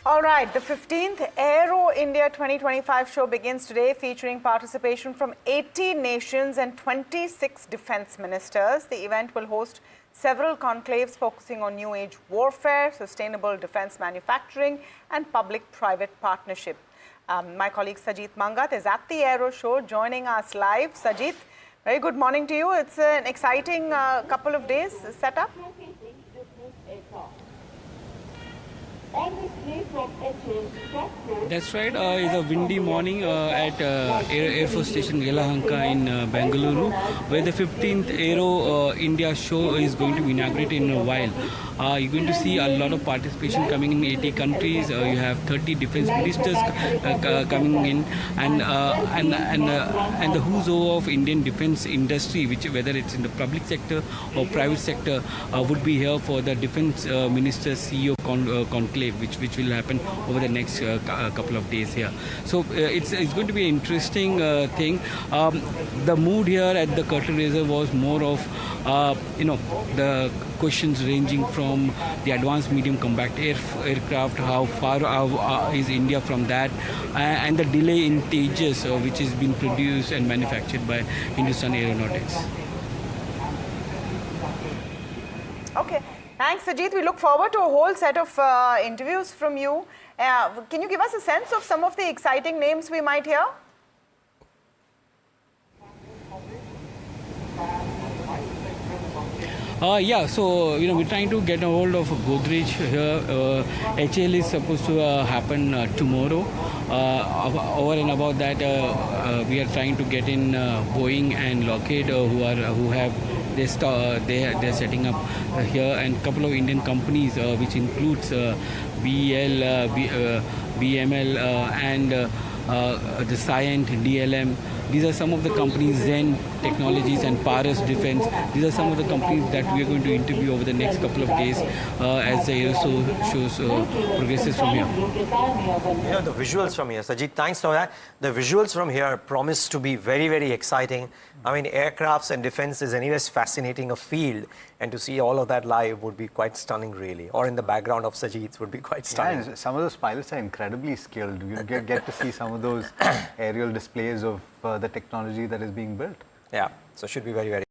All right, the 15th Aero India 2025 show begins today, featuring participation from 80 nations and 26 defense ministers. The event will host several conclaves focusing on new age warfare, sustainable defense manufacturing, and public-private partnership. My colleague Sajith Mangat is at the Aero show, joining us live. Sajith, very good morning to you. It's an exciting couple of days set up. That's right. It's a windy morning at Air Force Station Yelahanka in Bengaluru, where the 15th Aero India show is going to be inaugurated in a while. You're going to see a lot of participation coming in 80 countries. You have 30 defense ministers coming in, and the who's who of Indian defense industry, which whether it's in the public sector or private sector, would be here for the defense minister CEO conclave, which will happen over the next couple of days here. So it's going to be an interesting thing. The mood here at the curtain raiser was more of the questions ranging from the advanced medium combat aircraft, how far is India from that, and the delay in Tejas, which is being produced and manufactured by Hindustan Aeronautics. Okay. Thanks, Sajith. We look forward to a whole set of interviews from you. Can you give us a sense of some of the exciting names we might hear? Yeah, so we're trying to get a hold of Godrej here. HL is supposed to happen tomorrow. Over and above that, we are trying to get in Boeing and Lockheed, they're setting up here, and a couple of Indian companies, which includes BEL, BML, and the Cyient, DLM. These are some of the companies, Zen Technologies and Paras Defense. These are some of the companies that we are going to interview over the next couple of days as the Aero shows progresses from here. The visuals from here, Sajith, thanks for that. The visuals from here promise to be very, very exciting. I mean, aircrafts and defense is anyways fascinating a field, and to see all of that live would be quite stunning, really. Or in the background of Sajith would be quite stunning. Yeah, and some of those pilots are incredibly skilled. You get to see some of those aerial displays of the technology that is being built. Yeah, so should be very, very